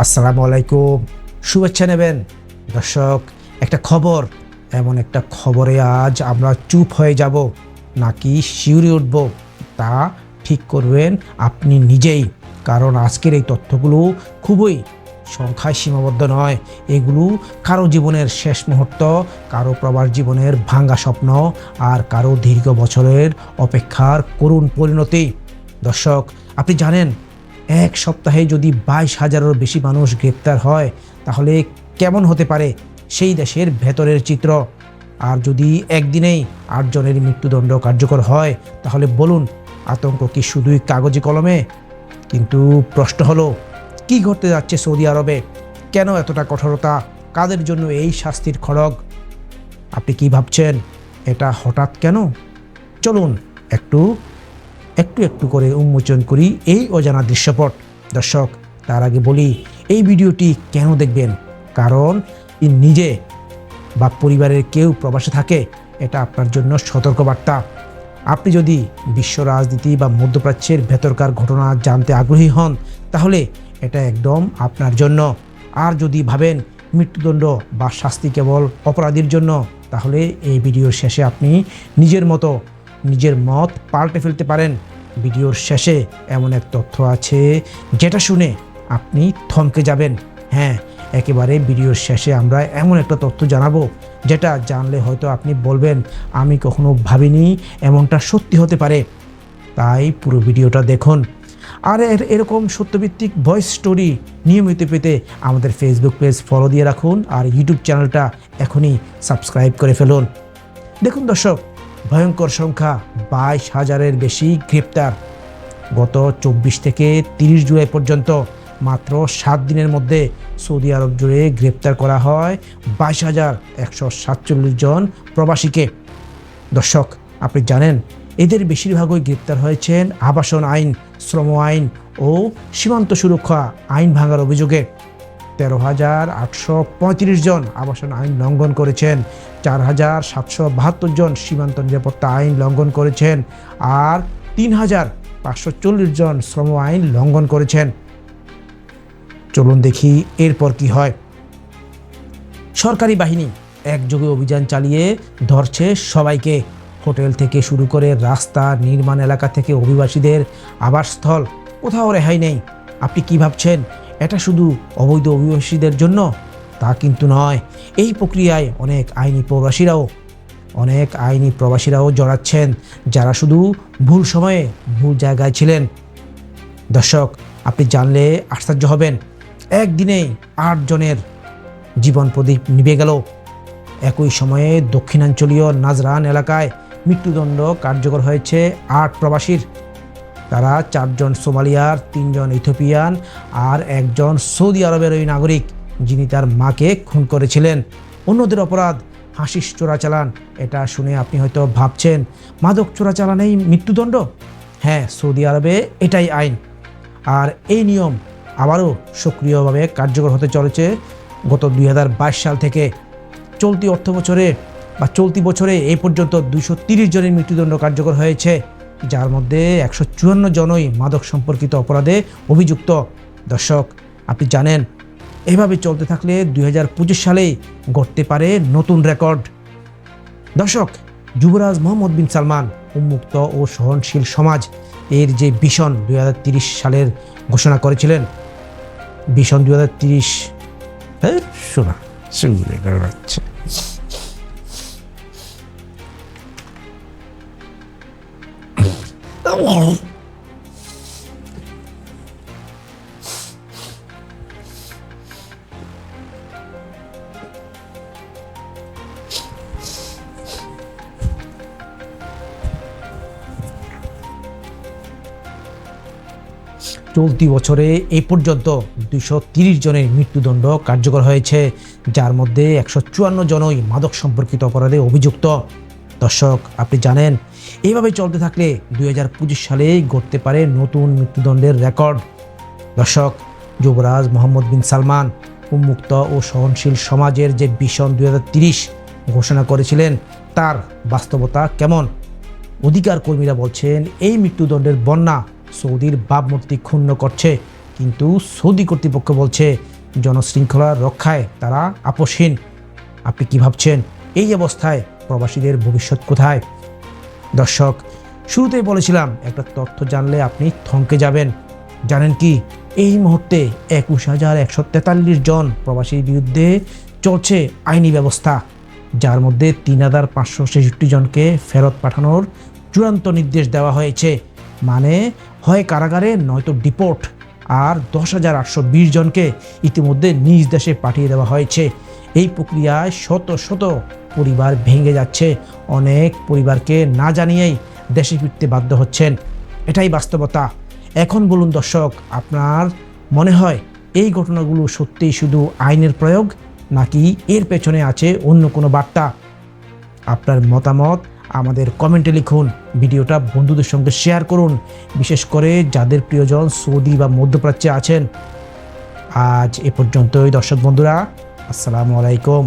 আসসালামু আলাইকুম, শুভেচ্ছা নেবেন দর্শক। একটা খবর, এমন একটা খবরে আজ আমরা চুপ হয়ে যাব নাকি শিউরে উঠব তা ঠিক করবেন আপনি নিজেই। কারণ আজকের এই তথ্যগুলো খুবই সংখ্যায় সীমাবদ্ধ নয়। এগুলো কারো জীবনের শেষ মুহূর্ত, কারো প্রবাস জীবনের ভাঙ্গা স্বপ্ন, আর কারো দীর্ঘ বছরের অপেক্ষার করুণ পরিণতি। দর্শক, আপনি জানেন এক সপ্তাহে যদি 22,000-এরও বেশি মানুষ গ্রেপ্তার হয় তাহলে কেমন হতে পারে সেই দেশের ভেতরের চিত্র। আর যদি একদিনেই 8 জনের মৃত্যুদণ্ড কার্যকর হয় তাহলে বলুন, আতঙ্ক কি শুধুই কাগজে কলমে? কিন্তু প্রশ্ন হলো, কি ঘটতে যাচ্ছে সৌদি আরবে? কেন এতটা কঠোরতা? কাদের জন্য এই শাস্তির খড়গ? আপনি কি ভাবছেন এটা হঠাৎ কেন? চলুন একটু একটু করে উন্মোচন করি এই অজানা দৃশ্যপট। দর্শক, তার আগে বলি এই ভিডিওটি কেন দেখবেন, কারণ নিজে বা পরিবারের কেউ প্রবাসে থাকে এটা আপনার জন্য সতর্কবার্তা। আপনি যদি বিশ্ব রাজনীতি বা মধ্যপ্রাচ্যের ভেতরকার ঘটনা জানতে আগ্রহী হন তাহলে এটা একদম আপনার জন্য। আর যদি ভাবেন মৃত্যুদণ্ড বা শাস্তি কেবল অপরাধীর জন্য, তাহলে এই ভিডিওর শেষে আপনি নিজের মত পাল্টে ফেলতে পারেন। ভিডিওর শেষে এমন এক তথ্য আছে যেটা শুনে আপনি থমকে যাবেন। হ্যাঁ, একেবারে ভিডিওর শেষে আমরা এমন একটা তথ্য জানাবো যেটা জানলে হয়তো আপনি বলবেন, আমি কখনো ভাবিনি এমনটা সত্যি হতে পারে। তাই পুরো ভিডিওটা দেখুন। আর এরকম সত্যভিত্তিক ভয়েস স্টোরি নিয়মিত পেতে আমাদের ফেসবুক পেজ ফলো দিয়ে রাখুন আর ইউটিউব চ্যানেলটা এখনই সাবস্ক্রাইব করে ফেলুন। দেখুন দর্শক, ভয়ঙ্কর সংখ্যা 22,000-এর বেশি গ্রেপ্তার। গত 24 থেকে 30 জুলাই পর্যন্ত মাত্র 7 দিনের মধ্যে সৌদি আরব জুড়ে গ্রেপ্তার করা হয় 22,147 জন প্রবাসীকে। দর্শক, আপনি জানেন এদের বেশিরভাগই গ্রেপ্তার হয়েছেন আবাসন আইন, শ্রম আইন ও সীমান্ত সুরক্ষা আইন ভাঙার অভিযোগে। 13,835 জন আবাসন আইন লঙ্ঘন করেছেন, 4,772 জন সীমান্ত নিরাপত্তা আইন লঙ্ঘন করেছেন, আর 3,540 জন শ্রম আইন লঙ্ঘন করেছেন। চলুন দেখি এরপর কি হয়। সরকারি বাহিনী একযোগে অভিযান চালিয়ে ধরছে সবাইকে। হোটেল থেকে শুরু করে রাস্তা, নির্মাণ এলাকা থেকে অভিবাসীদের আবাসস্থল, কোথাও রেহাই নেই। আপনি কি ভাবছেন এটা শুধু অবৈধ অভিবাসীদের জন্য? তা কিন্তু নয়। এই প্রক্রিয়ায় অনেক আইনি প্রবাসীরাও জড়াচ্ছেন, যারা শুধু ভুল সময়ে ভুল জায়গায় ছিলেন। দর্শক, আপনি জানলে আশ্চর্য হবেন, একদিনেই 8 জনের জীবন প্রদীপ নিভে গেল। একই সময়ে দক্ষিণাঞ্চলীয় নাজরান এলাকায় মৃত্যুদণ্ড কার্যকর হয়েছে 8 প্রবাসীর। তারা 4 জন সোমালিয়ার, 3 জন ইথিওপিয়ান আর 1 জন সৌদি আরবের ওই নাগরিক যিনি তার মাকে খুন করেছিলেন। অন্যদের অপরাধ হাসিস চোরাচালান। এটা শুনে আপনি হয়তো ভাবছেন মাদক চোরাচালানেই মৃত্যুদণ্ড। হ্যাঁ, সৌদি আরবে এটাই আইন। আর এই নিয়ম আবারও সক্রিয়ভাবে কার্যকর হতে চলেছে গত 2022 সাল থেকে। চলতি বছরে এই পর্যন্ত 230 জনের মৃত্যুদণ্ড কার্যকর হয়েছে, যার মধ্যে 154 জনই মাদক সম্পর্কিত অপরাধে অভিযুক্ত। দর্শক, আপনি জানেন এভাবে চলতে থাকলে 2025 সালেই গড়তে পারে নতুন রেকর্ড। দর্শক, যুবরাজ মোহাম্মদ বিন সালমান উন্মুক্ত ও সহনশীল সমাজ এর যে ভিশন 2030 সালের ঘোষণা করেছিলেন, ভিশন 2030 শোনা হচ্ছে। চলতি বছরে এই পর্যন্ত 230 জনের মৃত্যুদণ্ড কার্যকর হয়েছে, যার মধ্যে 154 জনই মাদক সম্পর্কিত অপরাধে অভিযুক্ত। দর্শক, আপনি জানেন এইভাবে চলতে থাকলে 2025 সালে গড়তে পারে নতুন মৃত্যুদণ্ডের রেকর্ড। দর্শক, যুবরাজ মোহাম্মদ বিন সালমান উন্মুক্ত ও সহনশীল সমাজের যে ভিশন 2030 ঘোষণা করেছিলেন তার বাস্তবতা কেমন? অধিকার কর্মীরা বলছেন এই মৃত্যুদণ্ডের বন্যা সৌদির ভাবমূর্তি ক্ষুণ্ণ করছে, কিন্তু সৌদি কর্তৃপক্ষ বলছে জনশৃঙ্খলা রক্ষায় তারা আপোষহীন। আপনি কি ভাবছেন এই অবস্থায় প্রবাসীদের ভবিষ্যৎ কোথায়? দর্শক, শুরুতেই বলেছিলাম একটা তথ্য জানলে আপনি থমকে যাবেন। জানেন কি, এই মুহূর্তে 21,143 জন প্রবাসীর বিরুদ্ধে চলছে আইনি ব্যবস্থা, যার মধ্যে 3,566 জনকে ফেরত পাঠানোর চূড়ান্ত নির্দেশ দেওয়া হয়েছে। মানে হয় কারাগারে নয়তো ডিপোর্ট। আর 10,820 জনকে ইতিমধ্যে নিজ দেশে পাঠিয়ে দেওয়া হয়েছে। এই প্রক্রিয়ায় শত শত পরিবার ভেঙে যাচ্ছে। অনেক পরিবারকে না জানিয়েই দেশে ফিরতে বাধ্য হচ্ছেন। এটাই বাস্তবতা। এখন বলুন দর্শক, আপনার মনে হয় এই ঘটনাগুলো সত্যিই শুধু আইনের প্রয়োগ, নাকি এর পেছনে আছে অন্য কোনো বার্তা? আপনার মতামত আমাদের কমেন্টে লিখুন। ভিডিওটা বন্ধুদের সঙ্গে শেয়ার করুন, বিশেষ করে যাদের প্রিয়জন সৌদি বা মধ্যপ্রাচ্যে আছেন। আজ এ পর্যন্তই দর্শক বন্ধুরা, আসসালামু আলাইকুম।